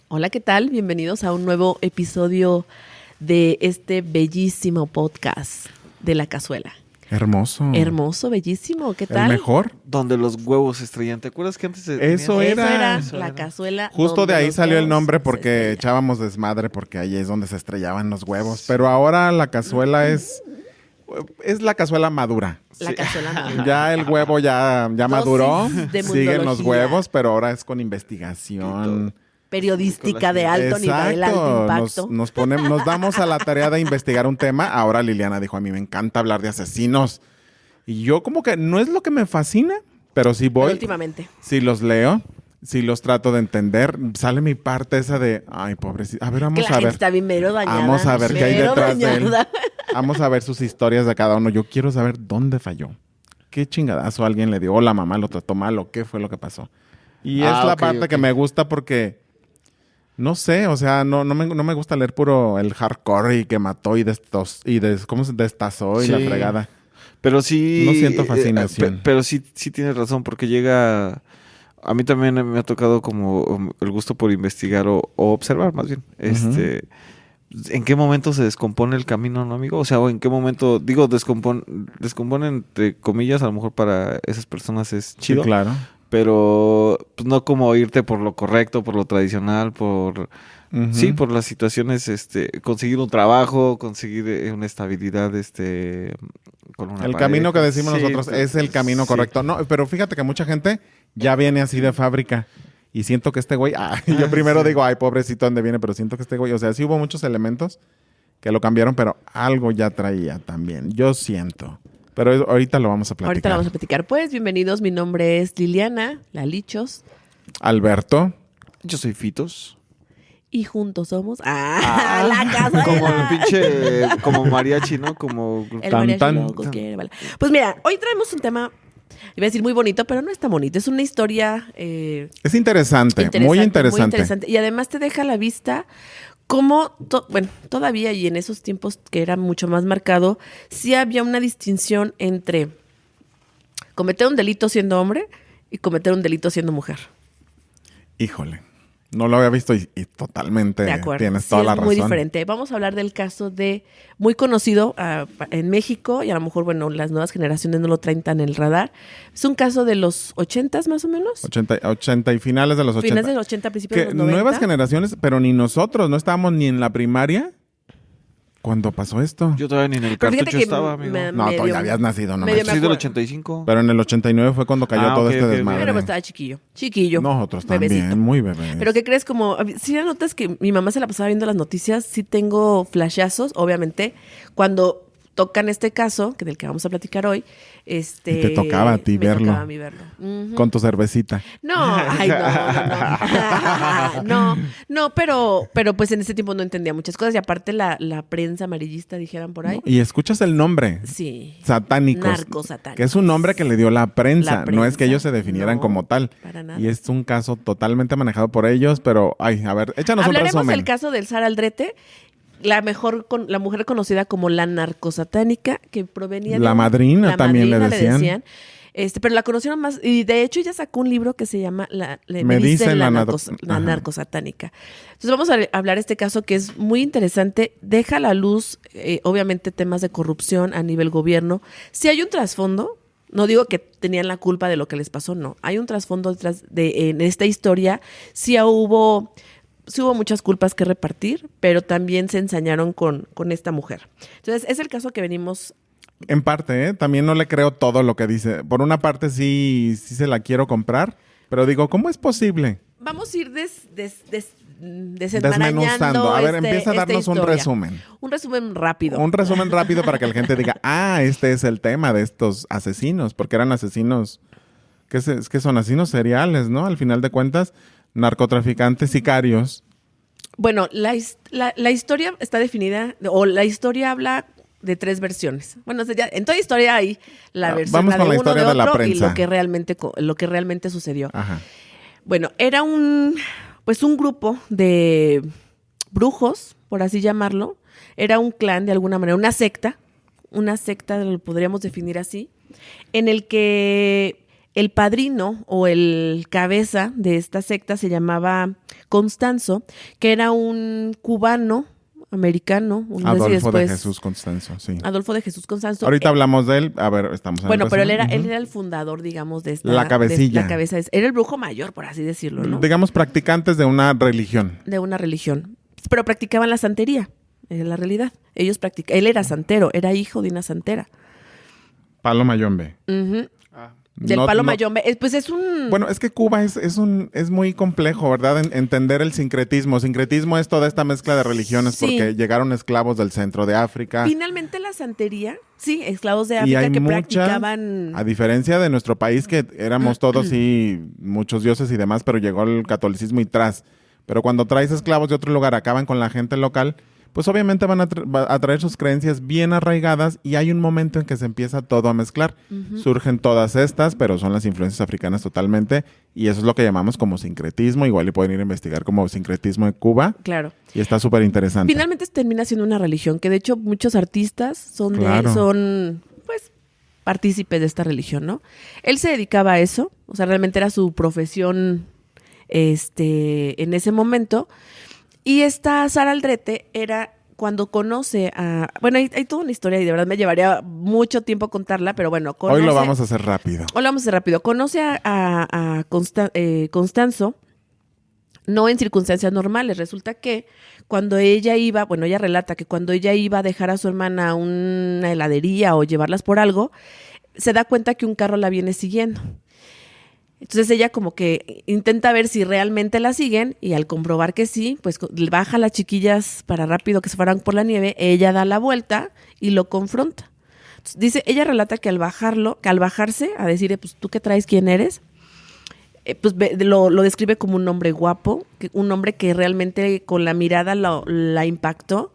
Hola, ¿qué tal? Bienvenidos a un nuevo episodio de este bellísimo podcast de La Cazuela. Hermoso. Hermoso, bellísimo, ¿qué tal? ¿El mejor? Donde los huevos se estrellan. ¿Te acuerdas que antes Eso Eso era. era La Cazuela. Justo donde de ahí los salió el huevos nombre se porque estrellan. echábamos desmadre porque ahí es donde se estrellaban los huevos. Pero ahora la cazuela es la cazuela madura. La Cazuela madura. Ya el huevo ya maduró. de Siguen los mundología. huevos, pero ahora es con investigación. Periodística de alto nivel, alto impacto. Nos damos a la tarea de investigar un tema. Ahora Liliana dijo, a mí me encanta hablar de asesinos. Y yo como que no es lo que me fascina, pero sí Pero voy. últimamente. Si los leo, si los trato de entender, sale mi parte esa de, ay, pobrecito. A ver, Que vamos la a gente ver. está bien mero dañada. Vamos a ver qué hay mero detrás de él. dañada. Vamos a ver sus historias de cada uno. Yo quiero saber dónde falló. ¿Qué chingadazo alguien le dio? O la mamá lo trató mal, o qué fue lo que pasó. Y es la parte que me gusta porque, no sé, o sea, no me gusta leer puro el hardcore y que mató y ¿cómo se destazó y la Sí. fregada. Pero sí... No siento fascinación. pero sí tienes razón, porque llega... A mí también me ha tocado como el gusto por investigar o observar, más bien. ¿En qué momento se descompone el camino, no, amigo? O sea, ¿o en qué momento... Digo, descompone entre comillas, a lo mejor para esas personas es chido. Sí, claro. Pero pues, no como irte por lo correcto, por lo tradicional, por... Ujú. Sí, por las situaciones, conseguir un trabajo, conseguir una estabilidad, con una El pareja. camino que decimos Sí, nosotros es el camino sí. correcto. No, pero fíjate que mucha gente ya viene así de fábrica. Y siento que este güey, yo primero digo, ay, pobrecito, ¿dónde viene? Pero siento que este güey, o sea, sí hubo muchos elementos que lo cambiaron, pero algo ya traía también. Yo siento. Pero ahorita lo vamos a platicar. Ahorita la vamos a platicar. Pues, bienvenidos. Mi nombre es Liliana, la Lichos. Alberto. Yo soy Fitos. Y juntos somos... La Cazuela. Como el pinche, como mariachi, ¿no? Como... El Tan, mariachi tan. loco quiere bailar. Pues mira, hoy traemos un tema, iba a decir muy bonito, pero no es tan bonito. Es una historia Es interesante, muy interesante. Y además te deja a la vista cómo, bueno, todavía y en esos tiempos que era mucho más marcado, sí había una distinción entre cometer un delito siendo hombre y cometer un delito siendo mujer. Híjole. No lo había visto y totalmente De acuerdo. tienes Sí, toda la es razón. muy diferente. Vamos a hablar del caso de muy conocido en México y a lo mejor, bueno, las nuevas generaciones no lo traen tan en el radar. Es un caso de los 80s más o menos. 80 y finales de los 80. Finales de los 80, principios de Que los 90. nuevas generaciones, pero ni nosotros, no estábamos ni en la primaria cuando pasó esto. Yo todavía ni en el Pero fíjate cartucho que estaba, amigo. No, tú medio- ya habías nacido, no medio manches. me Soy del acuerdo. 85. Pero en el 89 fue cuando cayó todo ok, este ok, ok. desmadre. Pero pues estaba chiquillo. Nosotros bebecito. también, muy bebés. Pero ¿qué crees? Como, si ya notas que mi mamá se la pasaba viendo las noticias, sí tengo flashazos, obviamente, cuando tocan este caso, que del que vamos a platicar hoy, Y te tocaba a ti me verlo. tocaba a mí verlo. Ujú. Con tu cervecita. No, ay, no, pero pues en ese tiempo no entendía muchas cosas y aparte la prensa amarillista, dijeran por ahí. Y escuchas el nombre. Sí. Satánicos. Narcosatánicos. Que es un nombre que le dio la prensa. La No es que prensa. ellos se definieran No, como tal. para nada. Y es un caso totalmente manejado por ellos, pero, ay, a ver, échanos un Hablaremos resumen. del caso del Sara Aldrete, la mujer conocida como la narcosatánica, que provenía La madrina también le decían. Pero la conocieron más, y de hecho ella sacó un libro que se llama Me dicen la Ajá. narcosatánica. Entonces vamos a hablar de este caso que es muy interesante, deja a la luz, obviamente, temas de corrupción a nivel gobierno. Si hay un trasfondo, no digo que tenían la culpa de lo que les pasó, no. Hay un trasfondo detrás en esta historia. Sí hubo muchas culpas que repartir, pero también se ensañaron con esta mujer. Entonces, es el caso que venimos. En parte, ¿eh? También no le creo todo lo que dice. Por una parte sí se la quiero comprar, pero digo, ¿cómo es posible? Vamos a ir desenmarañando. Desmenuzando. A ver, empieza a darnos un resumen. Un resumen rápido. Un resumen rápido para que la gente diga, este es el tema de estos asesinos, porque eran asesinos, que son asesinos seriales, ¿no? Al final de cuentas, narcotraficantes, sicarios. Bueno, la historia está definida, o la historia habla de tres versiones. Bueno, en toda historia hay la versión Vamos la con de la uno, historia de de la otro y prensa. lo que realmente sucedió. Ajá. Bueno, era un grupo de brujos, por así llamarlo. Era un clan de alguna manera, una secta, lo podríamos definir así, en el que El padrino o el cabeza de esta secta se llamaba Constanzo, que era un cubano americano. Adolfo de Jesús Constanzo, sí. Adolfo de Jesús Constanzo. Ahorita hablamos de él. A ver, estamos en bueno, pero él era el fundador, digamos, de esta... La cabecilla. La cabeza. Era el brujo mayor, por así decirlo, ¿no? Digamos, practicantes de una religión. De una religión. Pero practicaban la santería, en la realidad. Él era santero, era hijo de una santera. Palo Mayombe. Del Palo Mayombe. Pues es un... Bueno, es que Cuba es muy complejo, ¿verdad? Entender el sincretismo. Sincretismo es toda esta mezcla de religiones porque llegaron esclavos del centro de África. Finalmente la santería, sí, esclavos de África que practicaban... A diferencia de nuestro país que éramos todos, sí, muchos dioses y demás, pero llegó el catolicismo y tras. Pero cuando traes esclavos de otro lugar, acaban con la gente local, pues obviamente van a traer sus creencias bien arraigadas y hay un momento en que se empieza todo a mezclar. Surgen todas estas, pero son las influencias africanas totalmente y eso es lo que llamamos como sincretismo. Igual y pueden ir a investigar como sincretismo de Cuba. Claro. Y está súper interesante. Finalmente termina siendo una religión, que de hecho muchos artistas son pues partícipes de esta religión, ¿no? Él se dedicaba a eso, o sea, realmente era su profesión en ese momento. Y esta Sara Aldrete era cuando conoce a... Bueno, hay toda una historia y de verdad me llevaría mucho tiempo contarla, pero bueno. Hoy lo vamos a hacer rápido. Conoce a Constanzo, no en circunstancias normales. Resulta que cuando ella iba... Bueno, ella relata que cuando ella iba a dejar a su hermana a una heladería o llevarlas por algo, se da cuenta que un carro la viene siguiendo. Entonces ella como que intenta ver si realmente la siguen y al comprobar que sí, pues baja a las chiquillas para rápido que se fueran por la nieve, ella da la vuelta y lo confronta. Entonces, dice, ella relata que al bajarse a decir, pues tú qué traes, quién eres, pues lo describe como un hombre guapo, un hombre que realmente con la mirada la impactó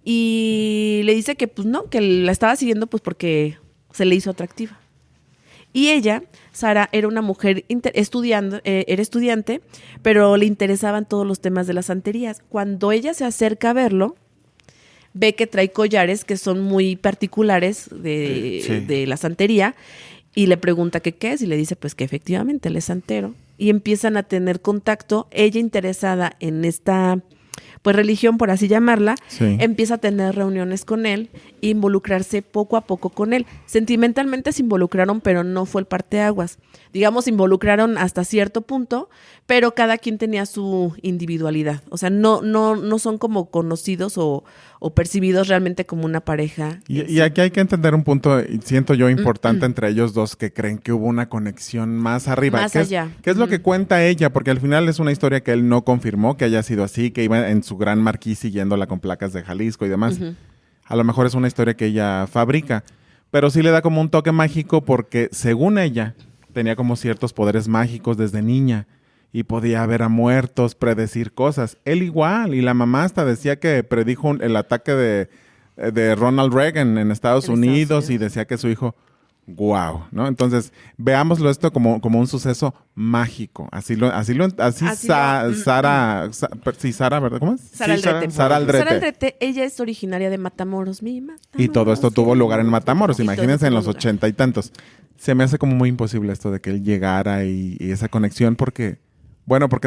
y le dice que pues no, que la estaba siguiendo pues porque se le hizo atractiva. Y ella, Sara, era una mujer era estudiante, pero le interesaban todos los temas de las santerías. Cuando ella se acerca a verlo, ve que trae collares que son muy particulares de la santería y le pregunta que qué es y le dice pues que efectivamente él es santero. Y empiezan a tener contacto, ella interesada en esta... pues religión, por así llamarla, empieza a tener reuniones con él e involucrarse poco a poco con él. Sentimentalmente se involucraron, pero no fue el parteaguas. Digamos, se involucraron hasta cierto punto, pero cada quien tenía su individualidad. O sea, no son como conocidos o percibidos realmente como una pareja. Y aquí hay que entender un punto, siento yo, importante entre ellos dos, que creen que hubo una conexión más arriba. Más allá. ¿Qué es lo que cuenta ella? Porque al final es una historia que él no confirmó que haya sido así, que iba en su gran marquís siguiéndola con placas de Jalisco y demás. A lo mejor es una historia que ella fabrica, pero sí le da como un toque mágico porque, según ella, tenía como ciertos poderes mágicos desde niña y podía ver a muertos, predecir cosas. Él igual, y la mamá hasta decía que predijo el ataque de Ronald Reagan en Estados Unidos y decía que su hijo... Wow, ¿no? Entonces, veámoslo esto como un suceso mágico. Sara, ¿verdad? ¿Cómo es? Sara Aldrete. Sara Aldrete. Sara Aldrete, ella es originaria de Matamoros, y todo esto tuvo lugar en Matamoros, imagínense en los 80 y tantos. Se me hace como muy imposible esto de que él llegara y esa conexión porque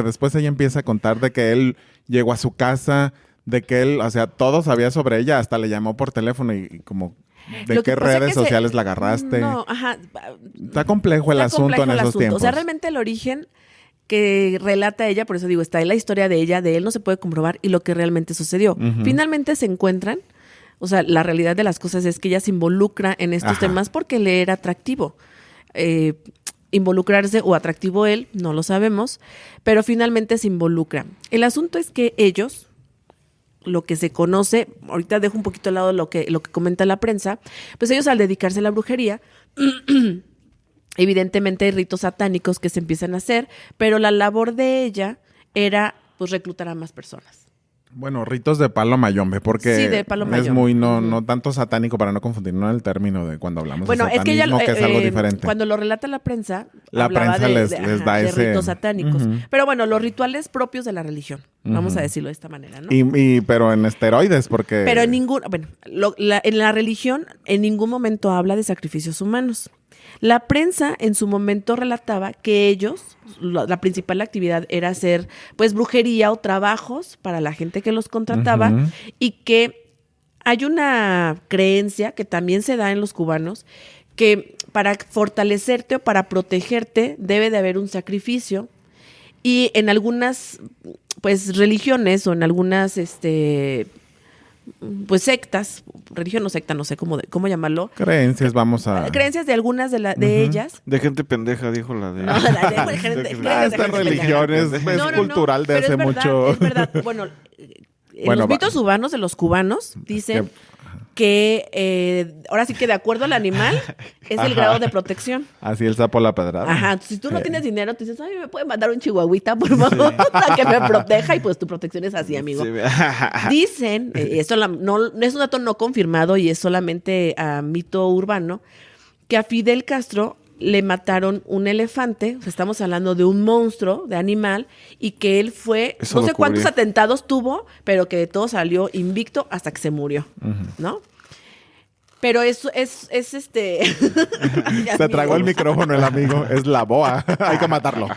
después ella empieza a contar de que él llegó a su casa, de que él, o sea, todo sabía sobre ella, hasta le llamó por teléfono y como... ¿De qué redes sociales la agarraste? No, ajá. Está complejo el asunto en esos tiempos. O sea, realmente el origen que relata ella, por eso digo, está en la historia de ella, de él no se puede comprobar y lo que realmente sucedió. Finalmente se encuentran, o sea, la realidad de las cosas es que ella se involucra en estos temas porque le era atractivo. Involucrarse o atractivo él, no lo sabemos, pero finalmente se involucra. El asunto es que ellos... lo que se conoce, ahorita dejo un poquito al lado lo que comenta la prensa, pues ellos al dedicarse a la brujería, evidentemente hay ritos satánicos que se empiezan a hacer, pero la labor de ella era pues reclutar a más personas. Bueno, ritos de Palo Mayombe, porque sí, de Palo Mayombe. Es muy, no tanto satánico, para no confundir, no el término de cuando hablamos de satanismo, es que ella, que es algo diferente. Cuando lo relata la prensa les da ese... ritos satánicos. Pero bueno, los rituales propios de la religión, vamos a decirlo de esta manera, ¿no? Pero en esteroides, porque... Pero en la religión en ningún momento habla de sacrificios humanos. La prensa en su momento relataba que ellos, la principal actividad era hacer pues brujería o trabajos para la gente que los contrataba y que hay una creencia que también se da en los cubanos que para fortalecerte o para protegerte debe de haber un sacrificio y en algunas pues religiones o en algunas pues sectas, religión o secta, no sé cómo llamarlo. Creencias, vamos a... Creencias de algunas de ellas. De gente pendeja, dijo la de... No, la de gente, esta religión es cultural de hace mucho. Es verdad, bueno, los mitos urbanos de los cubanos dicen que ahora sí que de acuerdo al animal es el grado de protección. Así el sapo la pedrada. Ajá, si tú no tienes dinero, te dices, ay, me pueden mandar un chihuahuita, por favor, para que me proteja, y pues tu protección es así, amigo. Sí. Dicen, esto no es un dato no confirmado y es solamente mito urbano, que a Fidel Castro le mataron un elefante, o sea, estamos hablando de un monstruo, de animal, y que él fue, no sé cuántos atentados tuvo, pero que todo salió invicto hasta que se murió, ¿no? Pero eso es Se tragó el micrófono el amigo, es la boa, hay que matarlo.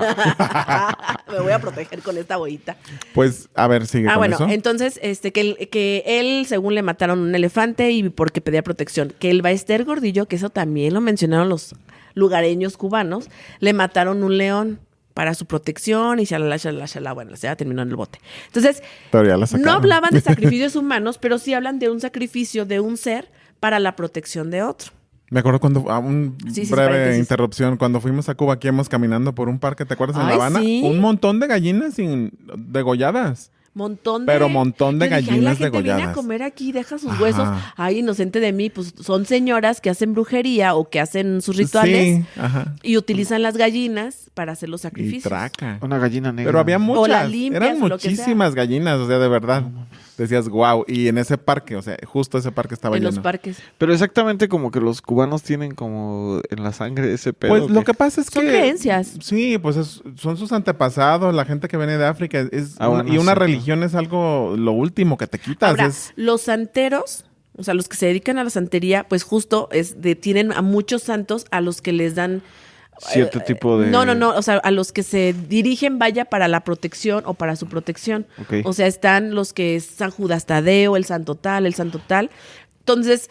Me voy a proteger con esta boita. Pues, a ver, sigue con eso. Entonces, que él, según le mataron un elefante y porque pedía protección, que el Baester Gordillo, que eso también lo mencionaron los lugareños cubanos, le mataron un león para su protección y shalala, bueno, ya terminó en el bote. Entonces, no hablaban de sacrificios humanos, pero sí hablan de un sacrificio de un ser para la protección de otro. Me acuerdo cuando, breve interrupción, cuando fuimos a Cuba, aquí íbamos caminando por un parque, ¿te acuerdas? En La Habana, ¿sí? Un montón de gallinas degolladas. Montón de gallinas degolladas. Viene a comer aquí, deja sus huesos. Ay, inocente de mí, pues son señoras que hacen brujería o que hacen sus rituales y utilizan las gallinas para hacer los sacrificios. Y traca. Una gallina negra. Pero había muchas. O la limpias, eran muchísimas gallinas, o sea, de verdad. Decías, wow. Y en ese parque, o sea, justo ese parque estaba lleno. En los parques. Pero exactamente como que los cubanos tienen como en la sangre ese pedo. Pues lo que pasa es que... Son creencias. Sí, pues son sus antepasados, la gente que viene de África. Y una religión es algo, lo último que te quitas. Ahora, los santeros, o sea, los que se dedican a la santería, pues justo tienen a muchos santos a los que les dan... cierto tipo de... No, o sea, a los que se dirigen vaya para la protección o para su protección. Okay. O sea, están los que es San Judas Tadeo, el santo tal. Entonces,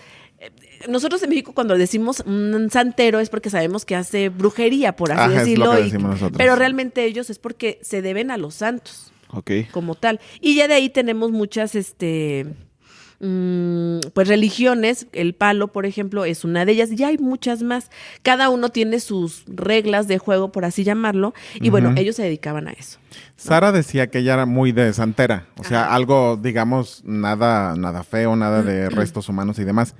nosotros en México cuando decimos un santero es porque sabemos que hace brujería, por así decirlo. Es lo que decimos nosotros. Pero realmente ellos es porque se deben a los santos. Okay. Como tal. Y ya de ahí tenemos muchas, pues religiones. El palo, por ejemplo, es una de ellas. Ya hay muchas más. Cada uno tiene sus reglas de juego, por así llamarlo. Y bueno, ellos se dedicaban a eso, ¿no? Sara decía que ella era muy de santera. O sea, algo, digamos, nada feo, nada de restos humanos y demás.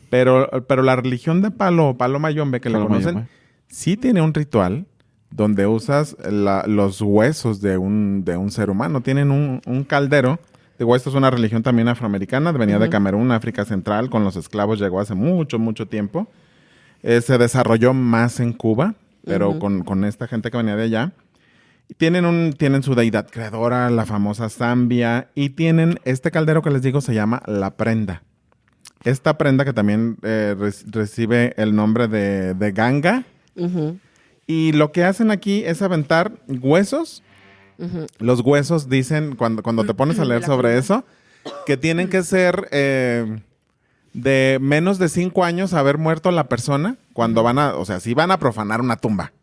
Pero la religión de Palo Mayombe, que le conocen, sí tiene un ritual donde usas los huesos de un ser humano. Tienen un caldero. Digo, esto es una religión también afroamericana. Venía de Camerún, África Central. Con los esclavos llegó hace mucho, mucho tiempo. Se desarrolló más en Cuba, pero con esta gente que venía de allá. Tienen su deidad creadora, la famosa Zambia. Y tienen este caldero que les digo se llama la prenda. Esta prenda que también recibe el nombre de ganga. Y lo que hacen aquí es aventar huesos. Los huesos dicen, cuando te pones a leer sobre eso, que tienen que ser de menos de 5 años haber muerto la persona cuando si van a profanar una tumba.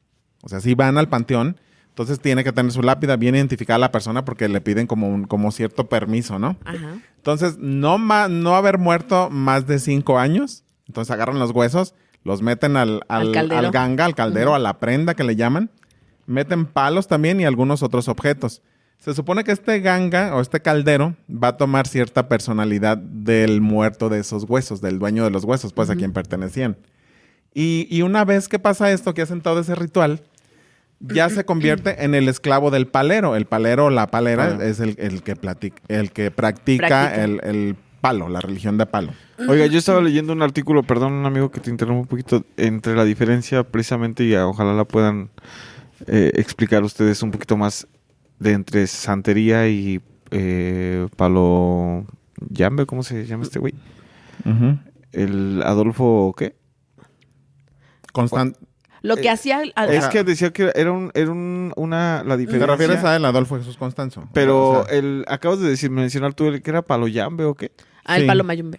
O sea, si van al panteón, entonces tiene que tener su lápida bien identificada a la persona porque le piden como cierto permiso, ¿no? Entonces, no haber muerto más de 5 años. Entonces agarran los huesos, los meten al ganga, al caldero, a la prenda que le llaman. Meten palos también y algunos otros objetos. Se supone que este ganga o este caldero va a tomar cierta personalidad del muerto de esos huesos, del dueño de los huesos, pues a quien pertenecían. Y una vez que pasa esto, que hacen todo ese ritual, ya se convierte en el esclavo del palero. El palero o la palera es el que practica el palo, la religión de palo. Oiga, yo estaba leyendo un artículo, perdón, un amigo que te interrumpa un poquito, entre la diferencia precisamente, y ojalá la puedan explicar ustedes un poquito más, de entre santería y palo yambe, ¿cómo se llama este güey? El Adolfo, ¿qué? Lo que hacía... Es que decía que era la diferencia. ¿Te refieres a él, Adolfo Jesús Constanzo? Pero acabas de mencionar tú que era Paloyambe o qué. El Palo Mayumbe.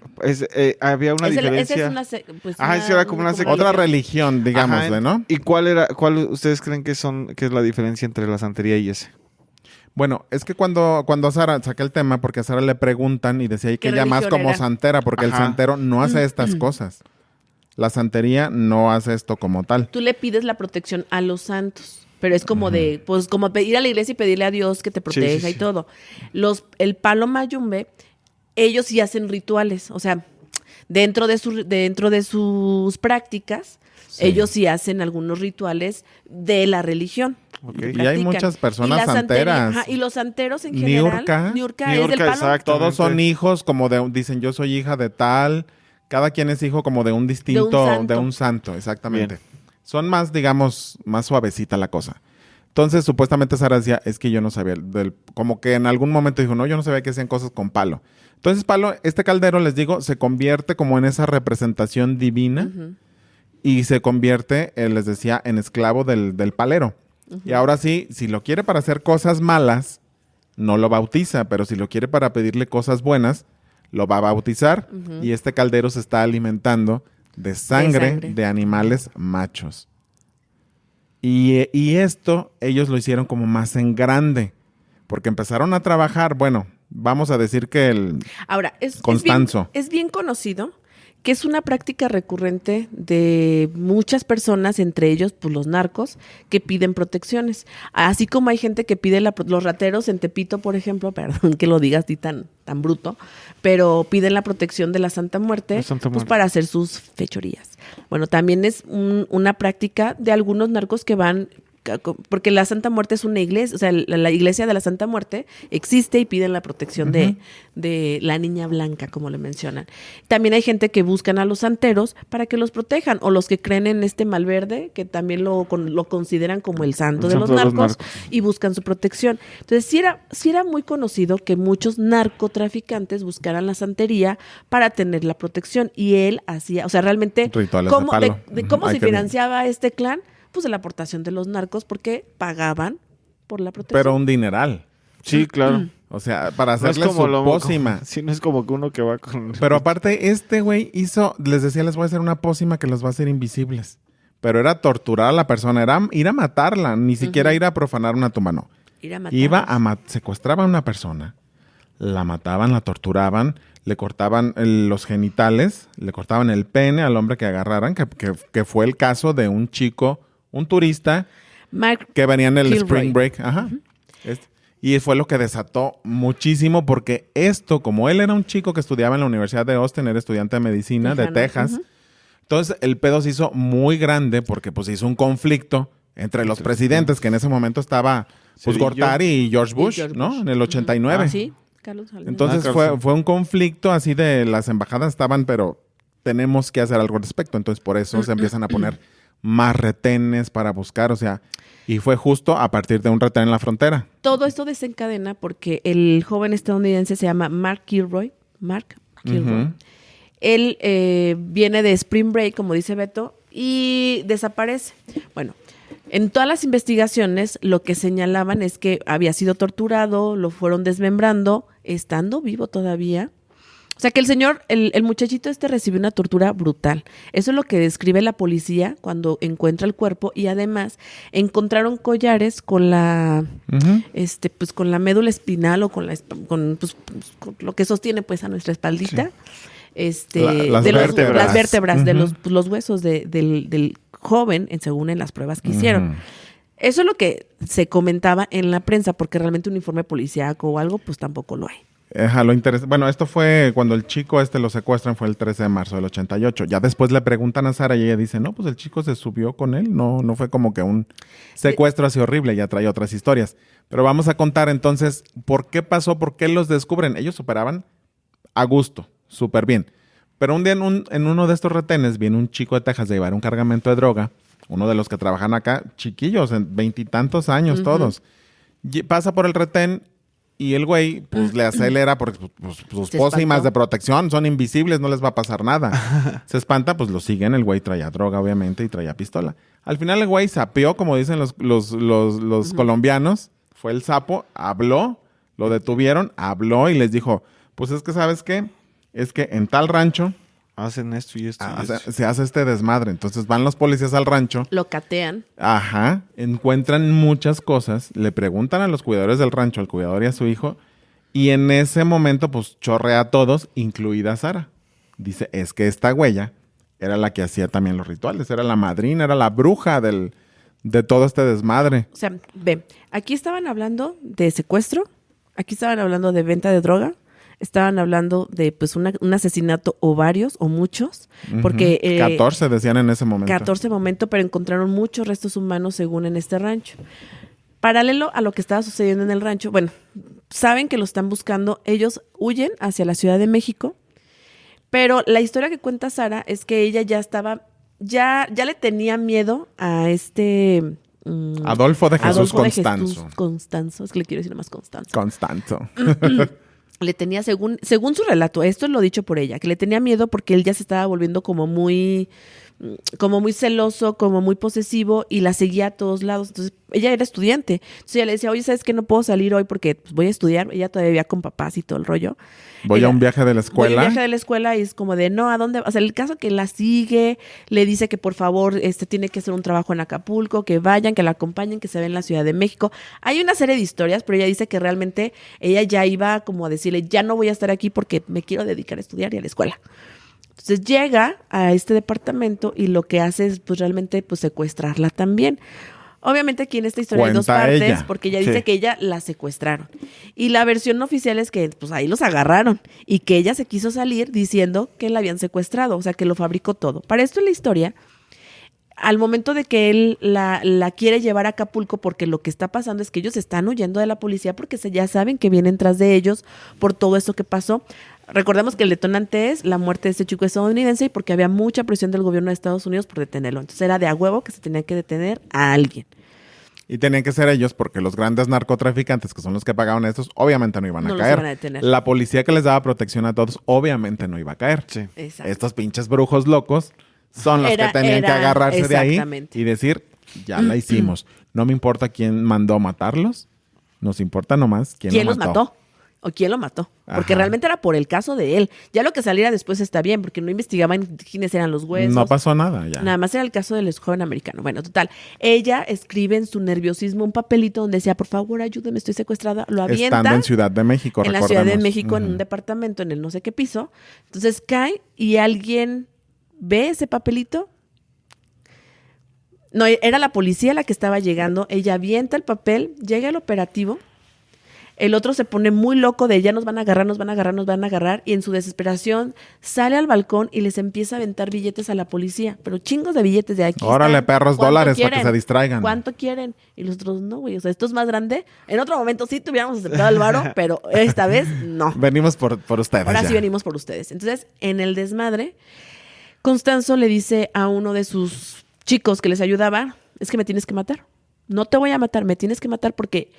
Había una diferencia. Esa era como una otra religión, digámosle, ¿no? ¿Y cuál ustedes creen que es la diferencia entre la santería y ese? Bueno, es que cuando a Sara saqué el tema, porque a Sara le preguntan y decía que ella más como santera, porque el santero no hace estas cosas. La santería no hace esto como tal. Tú le pides la protección a los santos, pero es como como ir a la iglesia y pedirle a Dios que te proteja y todo. El Palo Mayumbe, ellos sí hacen rituales, o sea, dentro de sus prácticas, ellos sí hacen algunos rituales de la religión. Okay. Y hay muchas personas santeras. Y los santeros en general. Niurka es del Palo. Todos son hijos como dicen, yo soy hija de tal. Cada quien es hijo como de un distinto, de un santo, exactamente. Bien. Son más, digamos, más suavecita la cosa. Entonces, supuestamente Sara decía, es que yo no sabía, como que en algún momento dijo, no, yo no sabía que hacían cosas con palo. Entonces, este caldero, les digo, se convierte como en esa representación divina y se convierte, les decía, en esclavo del palero. Y ahora sí, si lo quiere para hacer cosas malas, no lo bautiza, pero si lo quiere para pedirle cosas buenas, lo va a bautizar y este caldero se está alimentando de sangre de animales machos. Y esto ellos lo hicieron como más en grande, porque empezaron a trabajar, bueno, vamos a decir que Ahora, Constanzo. Es bien conocido que es una práctica recurrente de muchas personas, entre ellos pues los narcos, que piden protecciones. Así como hay gente que pide los rateros en Tepito, por ejemplo, perdón que lo digas así tan bruto, pero piden la protección de la Santa Muerte, pues para hacer sus fechorías. Bueno, también es una práctica de algunos narcos que van... Porque la Santa Muerte es una iglesia, o sea, la iglesia de la Santa Muerte existe y piden la protección de la niña blanca, como le mencionan. También hay gente que buscan a los santeros para que los protejan, o los que creen en este Malverde, que también lo consideran como el santo de los narcos y buscan su protección. Entonces, sí era muy conocido que muchos narcotraficantes buscaran la santería para tener la protección, y él hacía, o sea, realmente, ¿cómo se financiaba este clan? Pues de la aportación de los narcos, porque pagaban por la protección. Pero un dineral. Sí, claro. O sea, para hacerle su pócima. Sí, no es como que uno que va con... Pero aparte, este güey les decía, les voy a hacer una pócima que los va a hacer invisibles. Pero era torturar a la persona, era ir a matarla, ni siquiera ir a profanar una tumba, no. Secuestraban a una persona, la mataban, la torturaban, le cortaban los genitales, le cortaban el pene al hombre que agarraran, que fue el caso de un chico... Un turista que venía en el Spring Break. Y fue lo que desató muchísimo, porque como él era un chico que estudiaba en la Universidad de Austin, era estudiante de medicina de Texas, entonces el pedo se hizo muy grande porque pues hizo un conflicto entre los presidentes, que en ese momento estaba Gortari y George Bush, ¿no? En el 89. Sí, Carlos Salinas. Entonces fue un conflicto así de las embajadas estaban, pero tenemos que hacer algo al respecto. Entonces por eso se empiezan a poner más retenes para buscar, o sea, y fue justo a partir de un retén en la frontera. Todo esto desencadena porque el joven estadounidense se llama Mark Kilroy. Él viene de Spring Break, como dice Beto, y desaparece. Bueno, en todas las investigaciones lo que señalaban es que había sido torturado, lo fueron desmembrando, estando vivo todavía. O sea que el muchachito recibió una tortura brutal. Eso es lo que describe la policía cuando encuentra el cuerpo, y además encontraron collares con la con la médula espinal o con lo que sostiene pues a nuestra espaldita. Las vértebras de los huesos del joven, según en las pruebas que hicieron. Eso es lo que se comentaba en la prensa, porque realmente un informe policíaco o algo pues tampoco lo hay. Bueno, esto fue cuando el chico lo secuestran, fue el 13 de marzo del 88. Ya después le preguntan a Sara y ella dice, no, pues el chico se subió con él. No fue como que un secuestro así horrible, ya trae otras historias. Pero vamos a contar entonces por qué pasó, por qué los descubren. Ellos operaban a gusto, súper bien. Pero un día en uno de estos retenes viene un chico de Texas de llevar un cargamento de droga, uno de los que trabajan acá, chiquillos, en 20 y tantos años todos. Pasa por el retén Y el güey, pues le acelera porque sus pócimas de protección son invisibles, no les va a pasar nada. Se espanta, pues lo siguen. El güey traía droga, obviamente, y traía pistola. Al final el güey sapeó, como dicen los colombianos. Fue el sapo, habló, lo detuvieron, habló y les dijo, pues es que, ¿sabes qué? Es que en tal rancho hacen esto y esto. Se hace este desmadre. Entonces van los policías al rancho. Lo catean. Ajá. Encuentran muchas cosas. Le preguntan a los cuidadores del rancho, al cuidador y a su hijo. Y en ese momento, pues, chorrea a todos, incluida Sara. Dice, es que esta huella era la que hacía también los rituales. Era la madrina, era la bruja de todo este desmadre. O sea, ve, aquí estaban hablando de secuestro. Aquí estaban hablando de venta de droga. Estaban hablando de pues un asesinato o varios o muchos, porque 14 decían en ese momento. 14 momentos, pero encontraron muchos restos humanos según en este rancho. Paralelo a lo que estaba sucediendo en el rancho, bueno, saben que lo están buscando, ellos huyen hacia la Ciudad de México, pero la historia que cuenta Sara es que ella ya estaba, ya le tenía miedo a Adolfo de Jesús Constanzo, es que le quiero decir más Constanzo. Le tenía, según su relato, esto es lo dicho por ella, que le tenía miedo porque él ya se estaba volviendo como muy celoso, como muy posesivo y la seguía a todos lados. Entonces, ella era estudiante. Entonces ella le decía, oye, ¿sabes qué? No puedo salir hoy porque pues, voy a estudiar. Ella todavía vivía con papás y todo el rollo. Voy a un viaje de la escuela. Voy a un viaje de la escuela y es como de, no, ¿a dónde? O sea, el caso que la sigue, le dice que por favor tiene que hacer un trabajo en Acapulco, que vayan, que la acompañen, que se ve en la Ciudad de México. Hay una serie de historias, pero ella dice que realmente ella ya iba como a decirle, ya no voy a estar aquí porque me quiero dedicar a estudiar y a la escuela. Entonces llega a este departamento y lo que hace es pues realmente pues secuestrarla también. Obviamente aquí en esta historia hay dos partes, ella. Porque ella dice que ella la secuestraron. Y la versión oficial es que pues ahí los agarraron y que ella se quiso salir diciendo que la habían secuestrado, o sea que lo fabricó todo. Para esto en la historia, al momento de que él la quiere llevar a Acapulco, porque lo que está pasando es que ellos están huyendo de la policía porque ya saben que vienen tras de ellos por todo esto que pasó. Recordemos que el detonante es la muerte de este chico estadounidense y porque había mucha presión del gobierno de Estados Unidos por detenerlo. Entonces era de a huevo que se tenía que detener a alguien. Y tenían que ser ellos porque los grandes narcotraficantes, que son los que pagaban estos, obviamente no iban a caer. Iban a detener. La policía que les daba protección a todos, obviamente no iba a caer. Sí. Estos pinches brujos locos son los que tenían que agarrarse de ahí y decir, ya la hicimos. No me importa quién mandó matarlos, nos importa nomás quién los mató. ¿O quién lo mató? Porque realmente era por el caso de él. Ya lo que saliera después está bien, porque no investigaban quiénes eran los huesos. No pasó nada ya. Nada más era el caso del joven americano. Bueno, total. Ella escribe en su nerviosismo un papelito donde decía, por favor, ayúdeme, estoy secuestrada. Lo avienta. Estando en Ciudad de México, en la Ciudad de México, en un departamento, en el no sé qué piso. Entonces cae y alguien ve ese papelito. No, era la policía la que estaba llegando. Ella avienta el papel, llega al operativo. El otro se pone muy loco de ya nos van a agarrar y en su desesperación sale al balcón y les empieza a aventar billetes a la policía, pero chingos de billetes de aquí. Órale, están. Perros, dólares para que se distraigan. ¿Cuánto quieren? Y los otros, no, güey, o sea, esto es más grande. En otro momento sí tuviéramos aceptado el varo, pero esta vez no. Venimos por ustedes. Ahora sí venimos por ustedes. Entonces, en el desmadre, Constanzo le dice a uno de sus chicos que les ayudaba, es que me tienes que matar. No te voy a matar, me tienes que matar porque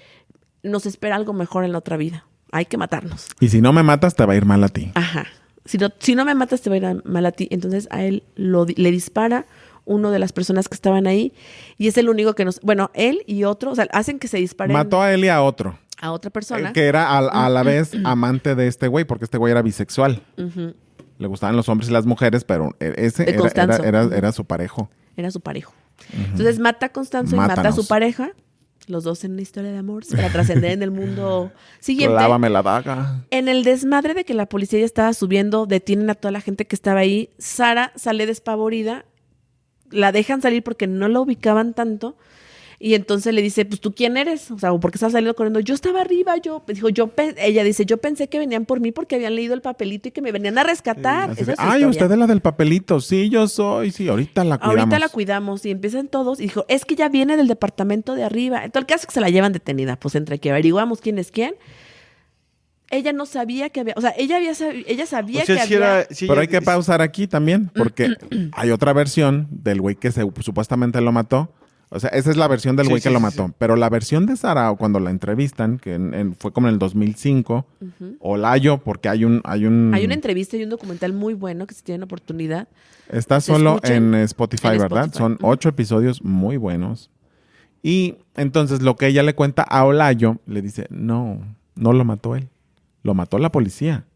nos espera algo mejor en la otra vida. Hay que matarnos. Y si no me matas, te va a ir mal a ti. Ajá. Si no me matas, te va a ir mal a ti. Entonces a él le dispara uno de las personas que estaban ahí y es el único que bueno, él y otro, o sea, hacen que se disparen. Mató a él y a otro. A otra persona. Que era a la vez amante de este güey, porque este güey era bisexual. Le gustaban los hombres y las mujeres, pero ese era su parejo. Era su parejo. Entonces mata a Constanzo y mata a su pareja. Los dos en una historia de amor para trascender en el mundo siguiente. Lávame la daga. En el desmadre de que la policía ya estaba subiendo, detienen a toda la gente que estaba ahí. Sara sale despavorida, la dejan salir porque no la ubicaban tanto. Y entonces le dice, pues, ¿tú quién eres? O sea, ¿por qué estás saliendo corriendo? Yo estaba arriba, ella dice, yo pensé que venían por mí porque habían leído el papelito y que me venían a rescatar. Sí, ay, usted es la del papelito. Sí, yo soy. Sí, ahorita la cuidamos. Ahorita la cuidamos. Y empiezan todos. Y dijo, es que ya viene del departamento de arriba. Entonces, el caso es que se la llevan detenida. Pues entre que averiguamos quién es quién. Ella no sabía que había, o sea, ella sabía que había. Pero hay que pausar aquí también, porque hay otra versión del güey que supuestamente lo mató. O sea, esa es la versión del güey que lo mató. Sí. Pero la versión de Sara, cuando la entrevistan, que fue como en el 2005, Olayo, porque hay una entrevista y un documental muy bueno que si tienen oportunidad. Está solo en Spotify, ¿verdad? Son 8 episodios muy buenos. Y entonces lo que ella le cuenta a Olayo, le dice, no lo mató él. Lo mató la policía.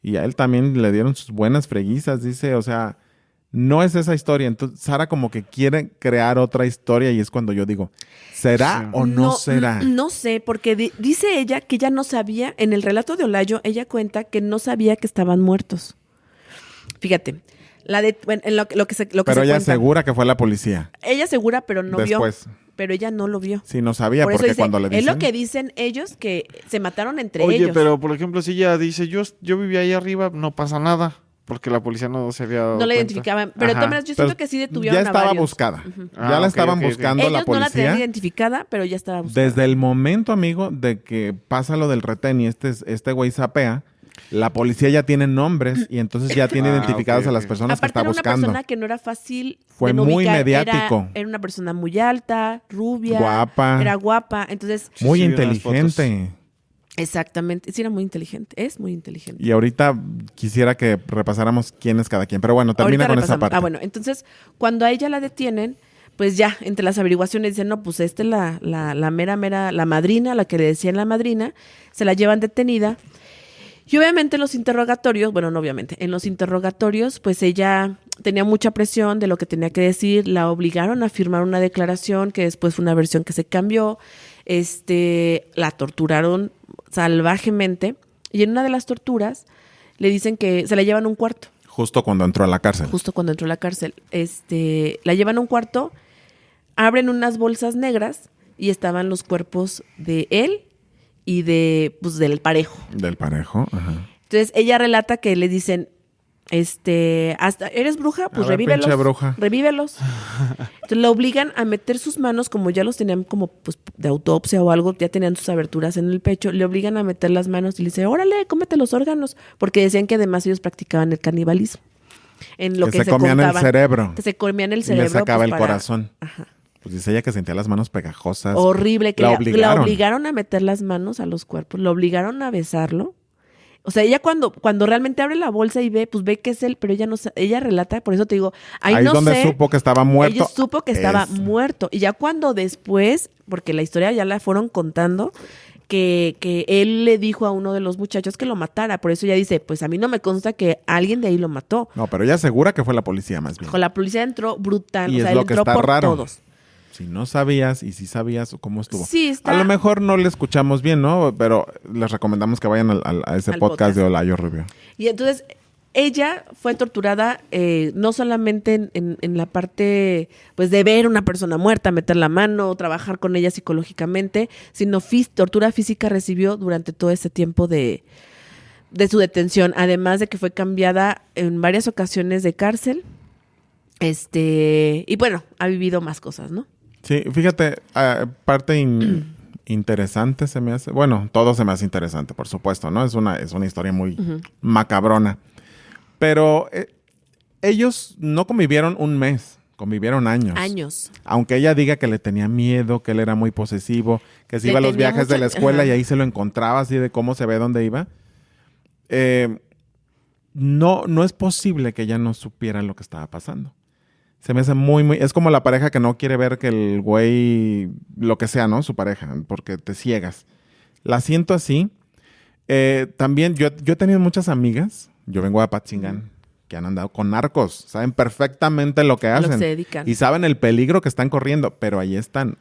Y a él también le dieron sus buenas freguizas, dice, o sea... No es esa historia. Entonces, Sara como que quiere crear otra historia y es cuando yo digo, ¿será o no será? No sé, porque dice ella que ella no sabía, en el relato de Olayo, ella cuenta que no sabía que estaban muertos. Fíjate, lo que se pero ella asegura que fue la policía. Ella asegura, pero no después vio. Pero ella no lo vio. Sí, no sabía, porque dice, cuando le dicen... Es lo que dicen ellos, que se mataron entre ellos. Oye, pero por ejemplo, si ella dice, yo vivía ahí arriba, no pasa nada. Porque la policía no se había dado No la cuenta. identificaban. Pero de todas maneras, yo siento que sí detuvieron a ya estaba varios. buscada. Ya la estaban buscando la policía. Ellos no la tenían identificada, pero ya estaba buscada. Desde el momento, amigo, de que pasa lo del retén y este güey sapea, la policía ya tiene nombres y entonces ya tiene identificadas a las personas que está buscando. Aparte era una persona que no era fácil Fue muy mediático. Era una persona muy alta, rubia. Guapa. Era guapa. Entonces... Muy inteligente. Exactamente, sí era muy inteligente, es muy inteligente. Y ahorita quisiera que repasáramos quién es cada quien, pero bueno, termina con esa parte. Bueno, entonces cuando a ella la detienen, pues ya, entre las averiguaciones dicen, no, pues esta es la mera, la madrina, la que le decían la madrina, se la llevan detenida. Y obviamente en los interrogatorios, bueno, no obviamente, en los interrogatorios, pues ella tenía mucha presión de lo que tenía que decir, la obligaron a firmar una declaración que después fue una versión que se cambió, la torturaron salvajemente y en una de las torturas le dicen que se la llevan a un cuarto. Justo cuando entró a la cárcel. La llevan a un cuarto, abren unas bolsas negras y estaban los cuerpos de él y del parejo. Del parejo, ajá. Entonces ella relata que le dicen, hasta ¿eres bruja? Pues revívelos. Pinche bruja. Revívelos. Entonces la obligan a meter sus manos, como ya los tenían como pues de autopsia o algo, ya tenían sus aberturas en el pecho, le obligan a meter las manos y le dice, órale, cómete los órganos, porque decían que además ellos practicaban el canibalismo. En lo que se comían el cerebro. Que se comían el cerebro. Y le sacaba pues, el corazón. Ajá. Pues dice ella que sentía las manos pegajosas. Horrible, que la obligaron a meter las manos a los cuerpos, la obligaron a besarlo. O sea, ella cuando realmente abre la bolsa y ve que es él, pero ella relata, por eso te digo, ahí no sé. Ahí donde supo que estaba muerto. Ella supo que estaba muerto. Y ya cuando después, porque la historia ya la fueron contando, que él le dijo a uno de los muchachos que lo matara. Por eso ella dice, pues a mí no me consta que alguien de ahí lo mató. No, pero ella asegura que fue la policía más bien. La policía entró brutal. Y es lo que está raro. Todos. Si no sabías y si sabías cómo estuvo. Sí, está... A lo mejor no le escuchamos bien, ¿no? Pero les recomendamos que vayan a ese podcast de Olayo Rubio. Y entonces, ella fue torturada no solamente en la parte pues de ver una persona muerta, meter la mano, trabajar con ella psicológicamente, sino tortura física recibió durante todo ese tiempo de su detención. Además de que fue cambiada en varias ocasiones de cárcel. Y bueno, ha vivido más cosas, ¿no? Sí, fíjate, parte interesante se me hace. Bueno, todo se me hace interesante, por supuesto, ¿no? Es una historia muy macabrona. Pero ellos no convivieron un mes, convivieron años. Años. Aunque ella diga que le tenía miedo, que él era muy posesivo, que se iba a los viajes de la escuela y ahí se lo encontraba así de cómo se ve dónde iba. No es posible que ella no supiera lo que estaba pasando. Se me hace muy... Es como la pareja que no quiere ver que el güey... Lo que sea, ¿no? Su pareja, porque te ciegas. La siento así. También yo he tenido muchas amigas. Yo vengo a Apatzingán, que han andado con narcos. Saben perfectamente lo que hacen. Lo que se dedican. Y saben el peligro que están corriendo. Pero ahí están.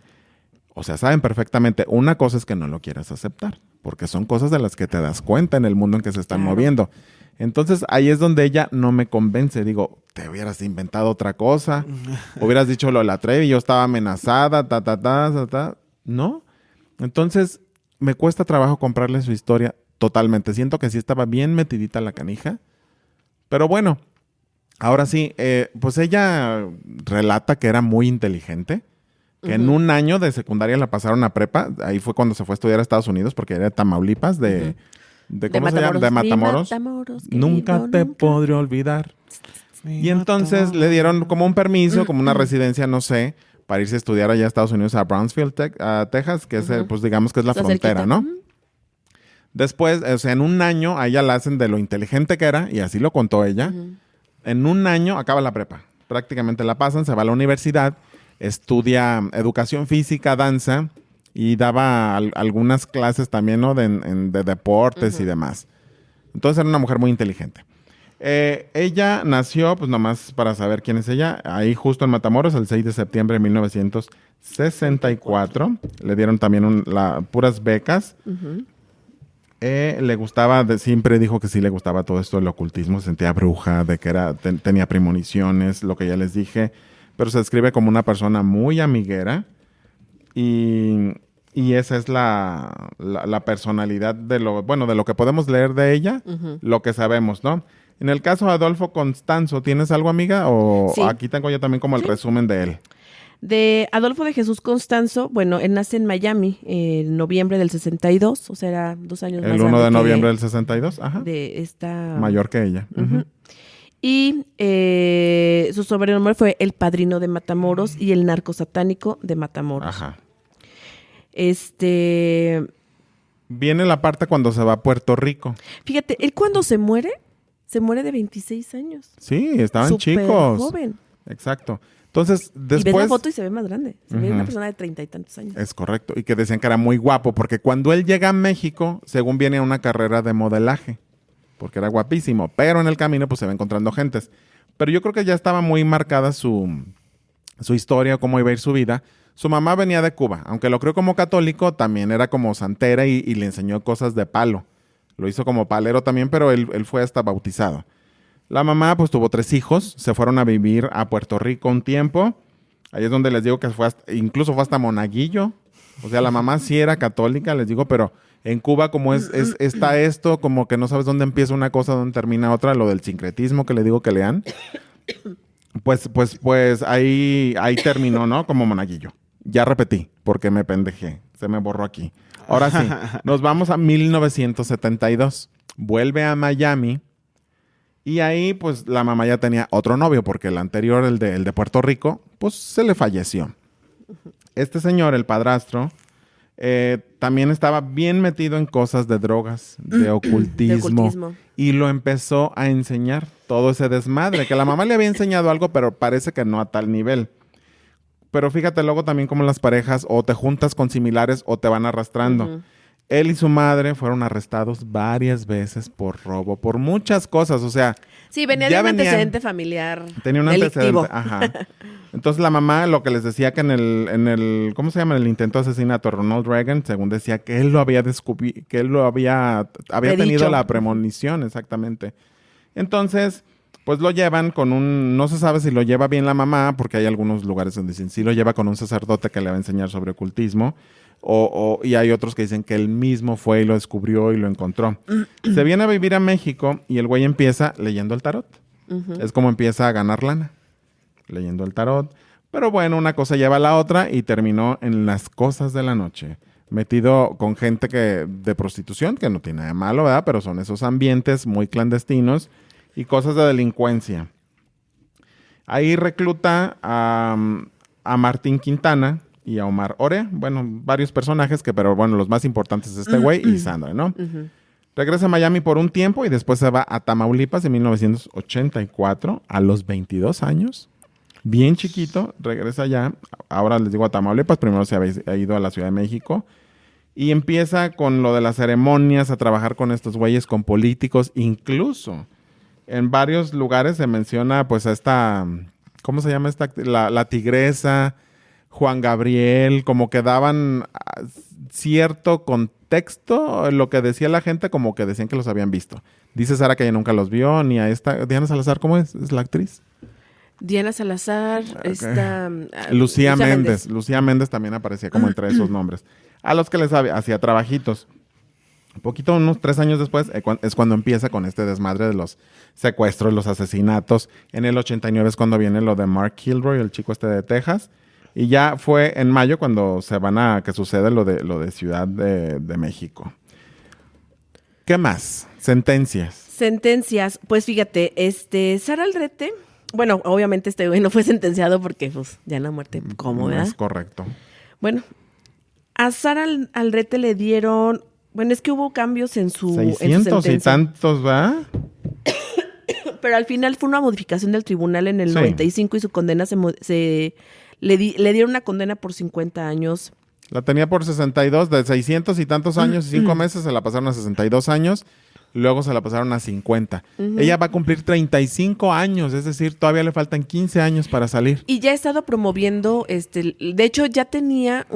O sea, saben perfectamente. Una cosa es que no lo quieras aceptar. Porque son cosas de las que te das cuenta en el mundo en que se están moviendo. Entonces, ahí es donde ella no me convence. Digo, te hubieras inventado otra cosa. Hubieras dicho lo de la Trevi, yo estaba amenazada, ¿no? Entonces, me cuesta trabajo comprarle su historia totalmente. Siento que sí estaba bien metidita la canija. Pero bueno, ahora sí, pues ella relata que era muy inteligente. Que en un año de secundaria la pasaron a prepa. Ahí fue cuando se fue a estudiar a Estados Unidos, porque era de Tamaulipas, ¿cómo se llama? De Matamoros. Nunca te podré olvidar. Y entonces le dieron como un permiso, como una residencia, no sé, para irse a estudiar allá a Estados Unidos, a Brownsville, Texas, que es, pues digamos que es la frontera, ¿no? Después, o sea, en un año, a ella la hacen de lo inteligente que era, y así lo contó ella. En un año acaba la prepa. Prácticamente la pasan, se va a la universidad, estudia educación física, danza, y daba algunas clases también, ¿no? De deportes y demás. Entonces era una mujer muy inteligente. Ella nació, pues nomás para saber quién es ella, ahí justo en Matamoros, el 6 de septiembre de 1964. Le dieron también puras becas. Le gustaba, siempre dijo que sí le gustaba todo esto del ocultismo, se sentía bruja, de que tenía premoniciones, lo que ya les dije, pero se describe como una persona muy amiguera y esa es la personalidad de lo que podemos leer de ella, lo que sabemos, ¿no? En el caso de Adolfo Constanzo, ¿tienes algo, amiga? O sí. Aquí tengo yo también como el resumen de él. De Adolfo de Jesús Constanzo, bueno, él nace en Miami en noviembre del 62, o sea, era 2 años más El 1 de noviembre del 62, ajá. De esta... Mayor que ella. Y su sobrenombre fue el padrino de Matamoros y el narcosatánico de Matamoros. Ajá. Viene la parte cuando se va a Puerto Rico. Fíjate, él cuando se muere de 26 años. Sí, estaban Súper chicos. joven. Exacto. Entonces, después... Y ves la foto y se ve más grande. Se ve una persona de 30 y tantos años. Es correcto. Y que decían que era muy guapo, porque cuando él llega a México, según viene a una carrera de modelaje, porque era guapísimo. Pero en el camino, pues se va encontrando gentes. Pero yo creo que ya estaba muy marcada su historia, cómo iba a ir su vida. Su mamá venía de Cuba. Aunque lo creo como católico, también era como santera y le enseñó cosas de palo. Lo hizo como palero también, pero él fue hasta bautizado. La mamá pues tuvo 3 hijos, se fueron a vivir a Puerto Rico un tiempo. Ahí es donde les digo que incluso fue hasta monaguillo. O sea, la mamá sí era católica, les digo, pero en Cuba como está esto, como que no sabes dónde empieza una cosa, dónde termina otra, lo del sincretismo que le digo que lean. Pues ahí terminó, ¿no? Como monaguillo. Ya repetí, porque me pendejé, se me borró aquí. Ahora sí, nos vamos a 1972. Vuelve a Miami. Y ahí, pues, la mamá ya tenía otro novio, porque el anterior, el de Puerto Rico, pues, se le falleció. Este señor, el padrastro, también estaba bien metido en cosas de drogas, de ocultismo. Y lo empezó a enseñar todo ese desmadre, que la mamá le había enseñado algo, pero parece que no a tal nivel. Pero fíjate luego también como las parejas o te juntas con similares o te van arrastrando. Él y su madre fueron arrestados varias veces por robo, por muchas cosas, o sea... Sí, venía de un antecedente familiar. Tenía un delictivo. antecedente, ajá. Entonces la mamá, lo que les decía que en el ¿cómo se llama? En el intento de asesinato de Ronald Reagan, según decía que él lo había descubierto, que él lo había tenido la premonición, exactamente. Entonces, pues lo llevan con no se sabe si lo lleva bien la mamá, porque hay algunos lugares donde dicen sí lo lleva con un sacerdote que le va a enseñar sobre ocultismo. Y hay otros que dicen que él mismo fue y lo descubrió y lo encontró. Se viene a vivir a México y el güey empieza leyendo el tarot. Es como empieza a ganar lana, leyendo el tarot. Pero bueno, una cosa lleva a la otra y terminó en las cosas de la noche. Metido con gente de prostitución, que no tiene nada de malo, ¿verdad? Pero son esos ambientes muy clandestinos y cosas de delincuencia. Ahí recluta a Martín Quintana y a Omar Orea, bueno, varios personajes pero bueno, los más importantes es este güey y Sandra, ¿no? Regresa a Miami por un tiempo y después se va a Tamaulipas en 1984, a los 22 años, bien chiquito, regresa allá, ahora les digo a Tamaulipas, primero se había ido a la Ciudad de México, y empieza con lo de las ceremonias, a trabajar con estos güeyes, con políticos, incluso en varios lugares se menciona pues a esta, ¿cómo se llama esta? La tigresa, Juan Gabriel, como que daban cierto contexto, lo que decía la gente, como que decían que los habían visto. Dice Sara que ella nunca los vio, ni a esta, Diana Salazar, ¿cómo es? ¿Es la actriz? Diana Salazar, Lucía Méndez. Lucía Méndez también aparecía como entre esos nombres. A los que les hacía trabajitos. Un poquito, unos 3 años después, es cuando empieza con este desmadre de los secuestros, los asesinatos. En el 89 es cuando viene lo de Mark Kilroy, el chico este de Texas. Y ya fue en mayo cuando que sucede lo de Ciudad de México. ¿Qué más? Sentencias. Pues fíjate, Sara Aldrete bueno, obviamente este güey no fue sentenciado porque pues ya en la muerte cómoda. Es correcto. Bueno, a Sara Aldrete le dieron, bueno, es que hubo cambios en su 600 y tantos, ¿va? Pero al final fue una modificación del tribunal en el 95 y su condena le dieron una condena por 50 años. La tenía por 62, de 600 y tantos años y 5 meses se la pasaron a 62 años, luego se la pasaron a 50. Ella va a cumplir 35 años, es decir, todavía le faltan 15 años para salir. Y ya ha estado promoviendo, de hecho ya tenía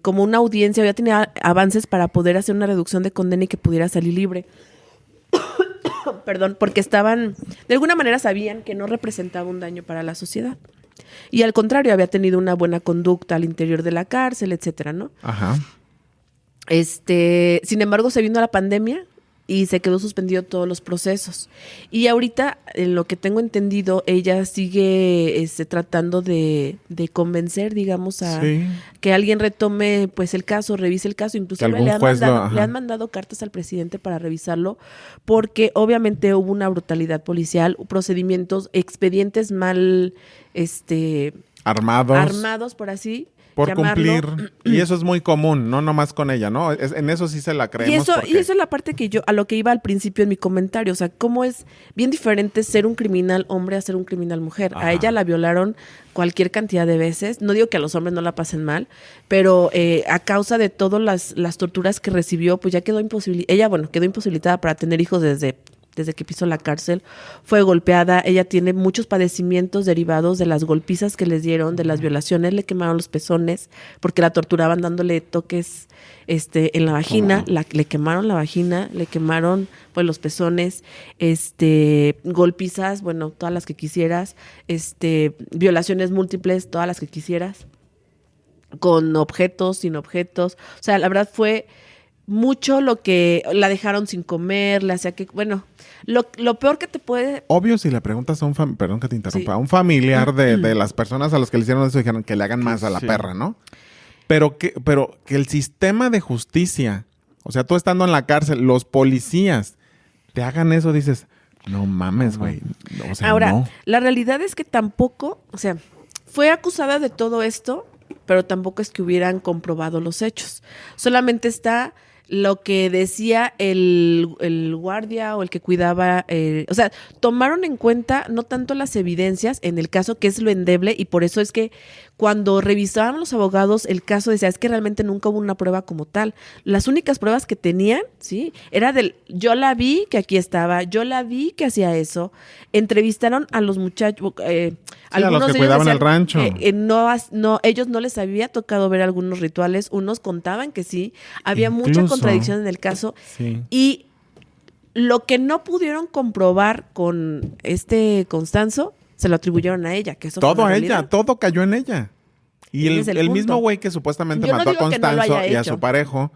como una audiencia, ya tenía avances para poder hacer una reducción de condena y que pudiera salir libre. Perdón, porque de alguna manera sabían que no representaba un daño para la sociedad. Y al contrario, había tenido una buena conducta al interior de la cárcel, etcétera, ¿no? Ajá. Sin embargo, se vino la pandemia y se quedó suspendido todos los procesos. Y ahorita, en lo que tengo entendido, ella sigue tratando de convencer, digamos, a que alguien retome pues el caso, revise el caso. Incluso le han mandado cartas al presidente para revisarlo, porque obviamente hubo una brutalidad policial, procedimientos, expedientes mal armados, por así por llamarlo. Cumplir. Y eso es muy común, no nomás con ella, ¿no? En eso sí se la creemos. Y eso es la parte que a lo que iba al principio en mi comentario. O sea, cómo es bien diferente ser un criminal hombre a ser un criminal mujer. Ajá. A ella la violaron cualquier cantidad de veces. No digo que a los hombres no la pasen mal, pero a causa de todas las torturas que recibió, pues ya quedó imposibilitada para tener hijos desde que pisó la cárcel. Fue golpeada, ella tiene muchos padecimientos derivados de las golpizas que les dieron, de las violaciones, le quemaron los pezones, porque la torturaban dándole toques en la vagina, le quemaron la vagina, le quemaron pues los pezones, golpizas, bueno, todas las que quisieras, violaciones múltiples, todas las que quisieras, con objetos, sin objetos. O sea, la verdad fue mucho lo que la dejaron sin comer, le hacía que, bueno, lo peor que te puede... Obvio, si le preguntas a perdón que te interrumpa, a un familiar de las personas a las que le hicieron eso, dijeron que le hagan más a la perra, ¿no? Pero que el sistema de justicia, o sea, tú estando en la cárcel, los policías te hagan eso, dices, no mames, güey. O sea, ahora, la realidad es que tampoco, o sea, fue acusada de todo esto, pero tampoco es que hubieran comprobado los hechos. Solamente está lo que decía el guardia o el que cuidaba, o sea, tomaron en cuenta no tanto las evidencias en el caso, que es lo endeble, y por eso es que cuando revisaban los abogados el caso, decía, es que realmente nunca hubo una prueba como tal. Las únicas pruebas que tenían, ¿sí? Era yo la vi que aquí estaba, yo la vi que hacía eso. Entrevistaron a los muchachos, algunos a los que cuidaban el rancho. No, ellos no les había tocado ver algunos rituales, unos contaban que sí, había mucha contradicción en el caso, y lo que no pudieron comprobar con Constanzo, se lo atribuyeron a ella, que eso todo a ella, todo cayó en ella. Y el mismo güey que supuestamente mató a Constanzo y a su parejo,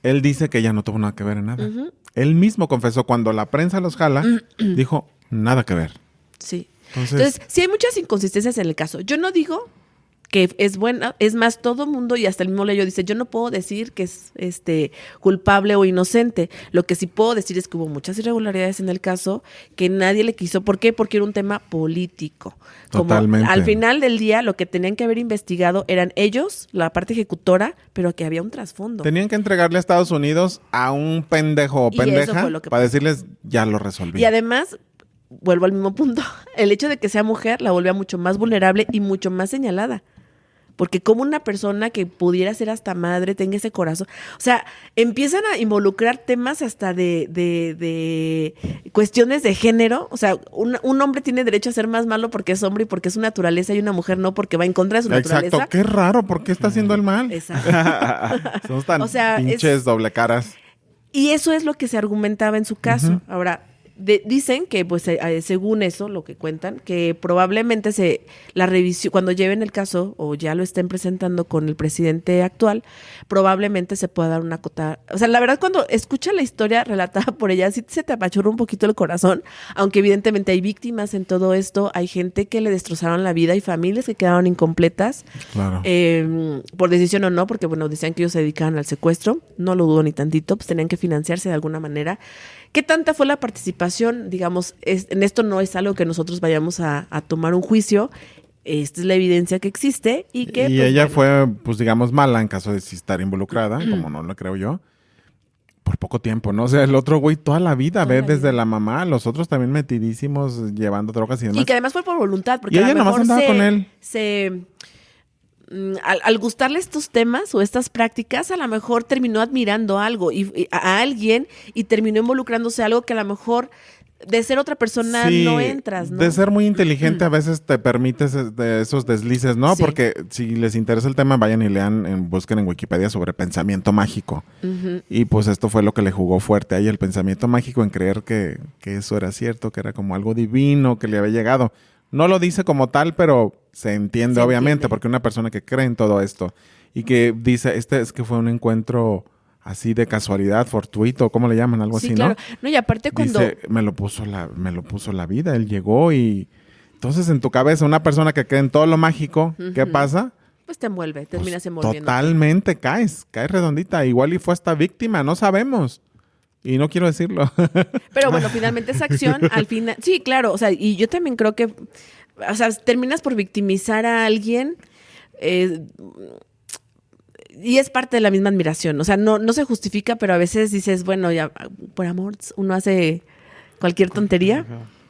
él dice que ella no tuvo nada que ver en nada. Uh-huh. Él mismo confesó, cuando la prensa los jala, dijo, nada que ver. Sí. Entonces, sí hay muchas inconsistencias en el caso. Yo no digo que es buena, es más, todo mundo y hasta el mismo Leyo dice, yo no puedo decir que es culpable o inocente. Lo que sí puedo decir es que hubo muchas irregularidades en el caso, que nadie le quiso. ¿Por qué? Porque era un tema político. Totalmente. Al final del día, lo que tenían que haber investigado eran ellos, la parte ejecutora, pero que había un trasfondo. Tenían que entregarle a Estados Unidos a un pendejo o pendeja para decirles, ya lo resolví. Y además, vuelvo al mismo punto, el hecho de que sea mujer la volvía mucho más vulnerable y mucho más señalada. Porque como una persona que pudiera ser hasta madre tenga ese corazón, o sea, empiezan a involucrar temas hasta de cuestiones de género. O sea, un hombre tiene derecho a ser más malo porque es hombre y porque es su naturaleza, y una mujer no, porque va en contra de su naturaleza. Exacto, qué raro, ¿por qué está haciendo el mal? Exacto. Somos tan pinches doble caras. Y eso es lo que se argumentaba en su caso. Uh-huh. Ahora, dicen que, pues, según eso, lo que cuentan, que probablemente la revisión, cuando lleven el caso o ya lo estén presentando con el presidente actual, probablemente se pueda dar una acotada. O sea, la verdad, cuando escucha la historia relatada por ella, sí se te apachurra un poquito el corazón, aunque evidentemente hay víctimas en todo esto, hay gente que le destrozaron la vida y familias que quedaron incompletas, claro. Por decisión o no, porque, bueno, decían que ellos se dedicaban al secuestro, no lo dudo ni tantito, pues tenían que financiarse de alguna manera. ¿Qué tanta fue la participación participación, digamos, en esto no es algo que nosotros vayamos a tomar un juicio. Esta es la evidencia que existe y que... Y ella fue, pues digamos, mala en caso de si estar involucrada, como no lo creo yo, por poco tiempo, ¿no? O sea, el otro güey toda la vida, desde la mamá, los otros también metidísimos llevando drogas y demás. Y que además fue por voluntad, porque y a ella lo nomás mejor andaba con él. Al gustarle estos temas o estas prácticas, a lo mejor terminó admirando algo y a alguien y terminó involucrándose algo que a lo mejor de ser otra persona no entras, ¿no? De ser muy inteligente a veces te permites esos deslices, ¿no? Sí. Porque si les interesa el tema, vayan y lean, busquen en Wikipedia sobre pensamiento mágico. Y pues esto fue lo que le jugó fuerte ahí, el pensamiento mágico, en creer que eso era cierto, que era como algo divino, que le había llegado. No lo dice como tal, pero se entiende obviamente, porque una persona que cree en todo esto y que dice, es que fue un encuentro así de casualidad, fortuito, ¿cómo le llaman? Algo así, claro. ¿no? No, y aparte cuando... Dice, me lo puso la vida, él llegó y... Entonces en tu cabeza, una persona que cree en todo lo mágico, ¿qué pasa? Pues te envuelve, terminas Pues, envolviendo. totalmente caes redondita. Igual y fue hasta víctima, no sabemos. Y no quiero decirlo. Pero bueno, finalmente esa acción, al final... Sí, claro, o sea, y yo también creo que... O sea, terminas por victimizar a alguien... y es parte de la misma admiración. O sea, no se justifica, pero a veces dices, bueno, ya por amor uno hace cualquier tontería.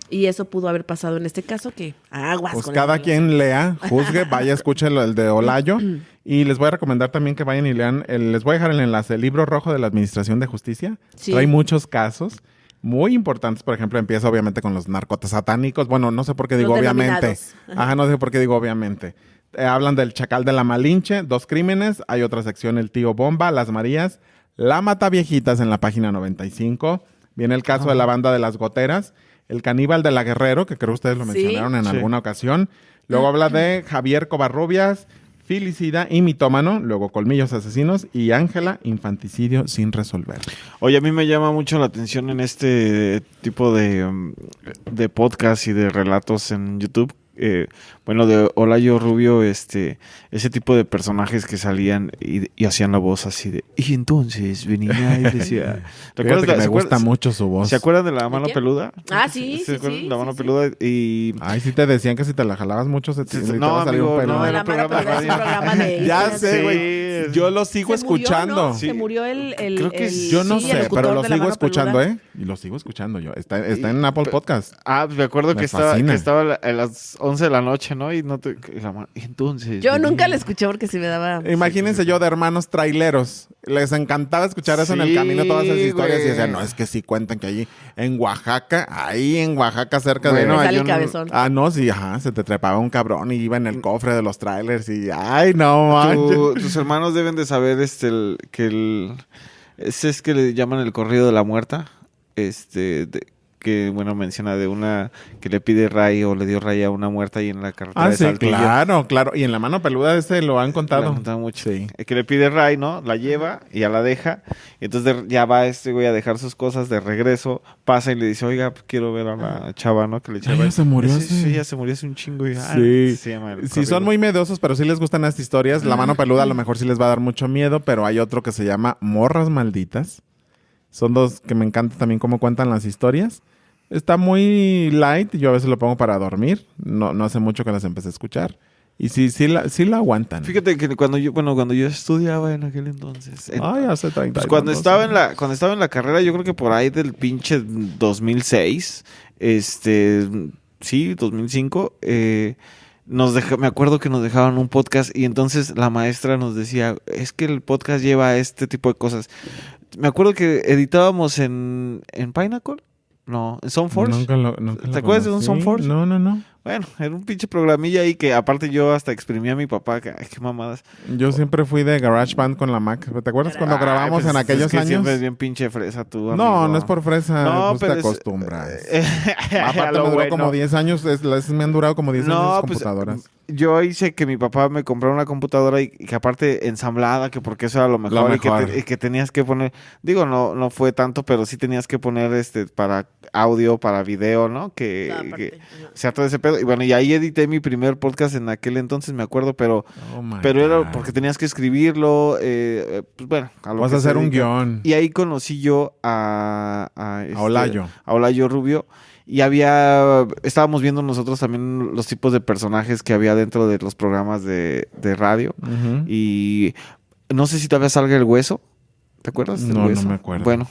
Y eso pudo haber pasado en este caso, que aguas. Pues con cada quien lea, juzgue, vaya, escuche el de Olayo. Y les voy a recomendar también que vayan y lean, les voy a dejar el enlace, el libro rojo de la Administración de Justicia. Sí. Trae muchos casos muy importantes. Por ejemplo, empieza obviamente con los narcotas satánicos. Bueno, no sé por qué digo Los obviamente. denominados. No sé por qué digo obviamente. Hablan del Chacal de la Malinche, 2 crímenes. Hay otra sección, el Tío Bomba, Las Marías, La Mataviejitas en la página 95. Viene el caso de la Banda de las Goteras, el Caníbal de la Guerrero, que creo ustedes lo mencionaron en alguna ocasión. Luego habla de Javier Covarrubias, Filicida y Mitómano. Luego Colmillos Asesinos y Ángela, Infanticidio sin resolver. Oye, a mí me llama mucho la atención en este tipo de podcast y de relatos en YouTube. Bueno, de Olayo Rubio, ese tipo de personajes que salían y hacían la voz así de... Y entonces venía y decía... Fíjate que me gusta mucho su voz. ¿Se acuerdan de la mano peluda? Ah, sí, ¿Se acuerdan sí, de la mano sí, peluda? Y... Ay, sí te decían que si te la jalabas mucho se te iba a salir un pelo. No, la mano peluda es un programa de... Ya sé, güey. Yo lo sigo escuchando. Se murió el Creo que yo no sé, pero lo sigo escuchando, peluda. Y lo sigo escuchando yo. Está en Apple Podcast. Me acuerdo Me que fascina. estaba a las 11 de la noche, ¿no? Y no te... Entonces... Yo nunca la escuché porque sí me daba... Imagínense yo de hermanos traileros. Les encantaba escuchar eso en el camino, todas esas historias. güey. Y decían, no, es que sí cuentan que allí en Oaxaca, cerca de... Me sale el cabezón. No, sí, se te trepaba un cabrón y iba en el cofre de los trailers y... Ay, no, manches. Tus hermanos deben de saber ese es que le llaman el corrido de la muerta. Que bueno, menciona de una que le pide ray o le dio ray a una muerta ahí en la carretera de Sí, Saltillo. claro. Y en la mano peluda lo han contado. Lo han contado mucho. Sí. Que le pide ray, ¿no? La lleva y ya la deja. Y entonces ya va güey a dejar sus cosas de regreso. Pasa y le dice, oiga, pues, quiero ver a la chava, ¿no? Que le echa Ya ray. se murió. Sí, ya se murió hace un chingo. Y, Sí. se llama el Sí, corrido. son muy miedosos, pero sí les gustan estas historias. La mano peluda a lo mejor sí les va a dar mucho miedo, pero hay otro que se llama Morras Malditas. Son dos que me encanta también cómo cuentan las historias. Está muy light, yo a veces lo pongo para dormir. No hace mucho que las empecé a escuchar. Y sí la aguantan. Fíjate que cuando yo estudiaba en aquel entonces. Hace 30 Pues cuando estaba en la carrera, yo creo que por ahí del pinche 2006, sí, 2005, me acuerdo que nos dejaban un podcast y entonces la maestra nos decía, es que el podcast lleva este tipo de cosas. Me acuerdo que editábamos en Pinnacle. No, en Soundforce. Nunca ¿Te acuerdas de un Soundforce? No. Bueno, era un pinche programilla ahí que aparte yo hasta exprimía a mi papá. Que, ay, qué mamadas. Yo siempre fui de GarageBand con la Mac. ¿Te acuerdas cuando grabamos pues, en aquellos es que años? Siempre es bien pinche fresa tú, amigo. No es por fresa. No, pues te pero acostumbras. a Aparte lo me duró bueno. como 10 años. Me han durado como 10 años las pues, computadoras. yo hice que mi papá me comprara una computadora y que aparte ensamblada, que porque eso era lo mejor. Y que tenías que poner... Digo, no fue tanto, pero sí tenías que poner para audio para video, ¿no? O sea, todo ese pedo. Y bueno, y ahí edité mi primer podcast en aquel entonces, me acuerdo, pero era porque tenías que escribirlo. Pues bueno, vas a hacer un guión. Y ahí conocí yo a Olayo. A Olayo Rubio. Y estábamos viendo nosotros también los tipos de personajes que había dentro de los programas de radio. Uh-huh. Y no sé si todavía salga El Hueso. ¿Te acuerdas del Hueso? No me acuerdo. Bueno,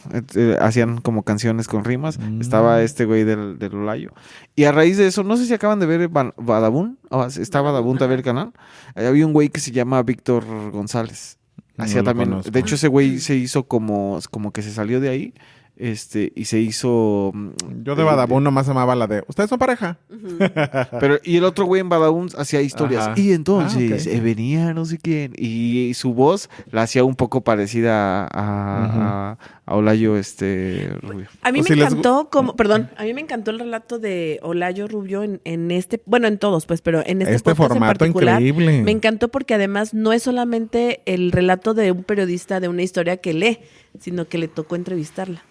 hacían como canciones con rimas. Estaba este güey del Olayo. Y a raíz de eso, no sé si acaban de ver Badabun. Está Badabun, ¿te ve el canal? Había un güey que se llama Víctor González. Hacía también. Conozco. De hecho, ese güey se hizo como que se salió de ahí. Y se hizo... Yo de Badabun nomás amaba la de ¿ustedes son pareja? Uh-huh. Pero, y el otro güey en Badabun hacía historias. Ajá. Y entonces Okay. venía no sé quién. Y su voz la hacía un poco parecida a Olayo Rubio. A mí Pues me si les encantó a mí me encantó el relato de Olayo Rubio en este, bueno, en todos pues, pero en este podcast formato en particular, increíble. me encantó porque además no es solamente el relato de un periodista de una historia que lee, sino que le tocó entrevistarla.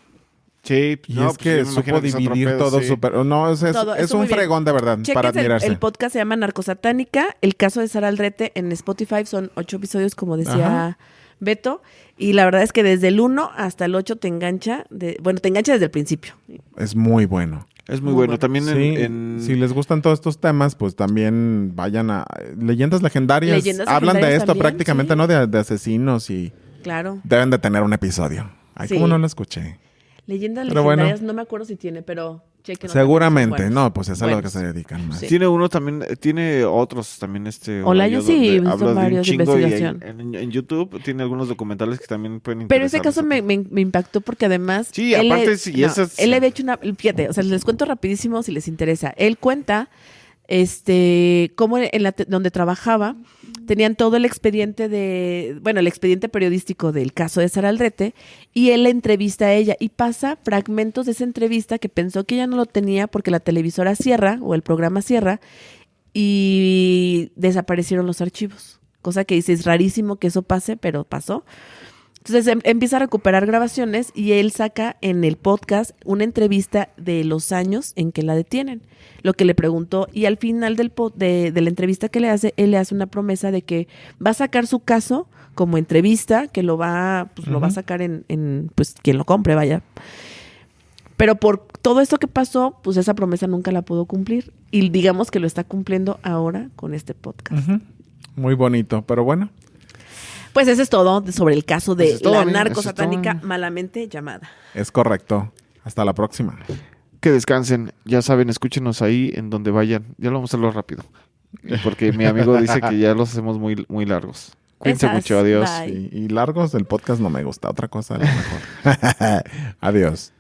Sí, Y es que supo dividir todo súper... No, es Todo un fregón de verdad, Cheques para admirarse. el podcast se llama Narcosatánica. El caso de Sara Aldrete en Spotify son 8 episodios, como decía Ajá. Beto. Y la verdad es que desde el 1 hasta el 8 te engancha. Te engancha desde el principio. Es muy bueno. Es muy Muy bueno. bueno. También Sí, si les gustan todos estos temas, pues también vayan a... Leyendas Legendarias. Leyendas Hablan de Legendarias esto también, prácticamente, sí. ¿no? De asesinos y Claro. deben de tener un episodio. Ay, Sí. ¿cómo no lo escuché? Leyendas Pero bueno. Legendarias, no me acuerdo si tiene, pero chequen. Seguramente. No, pues es a lo que Buenos. se dedican más. Sí. tiene uno también, tiene otros también Olayo sí, donde son habla de un varios de chingo y investigación. en YouTube tiene algunos documentales que también pueden Pero ese interesarles. caso me impactó porque además... Sí, aparte sí, esas- Él había hecho una... Fíjate, o sea, les cuento rapidísimo si les interesa. Él cuenta cómo donde trabajaba tenían todo el expediente el expediente periodístico del caso de Sara Aldrete, y él la entrevista a ella y pasa fragmentos de esa entrevista que pensó que ella no lo tenía porque la televisora cierra o el programa cierra y desaparecieron los archivos. Cosa que dice, es rarísimo que eso pase, pero pasó. Entonces empieza a recuperar grabaciones y él saca en el podcast una entrevista de los años en que la detienen, lo que le preguntó, y al final de la entrevista que le hace, él le hace una promesa de que va a sacar su caso como entrevista, que lo va a sacar en pues quien lo compre, vaya. Pero por todo esto que pasó, pues esa promesa nunca la pudo cumplir y digamos que lo está cumpliendo ahora con este podcast. Ujú. Muy bonito, pero bueno. Pues eso es todo sobre el caso de Eso es todo, la amigo. narcosatánica Eso es todo. malamente llamada. Es correcto. Hasta la próxima. Que descansen. Ya saben, escúchenos ahí en donde vayan. Ya lo vamos a hacerlo rápido. Porque mi amigo dice que ya los hacemos muy, muy largos. Cuídense Esas, mucho. Adiós. bye. Y largos del podcast no me gusta. Otra cosa a lo mejor. Adiós.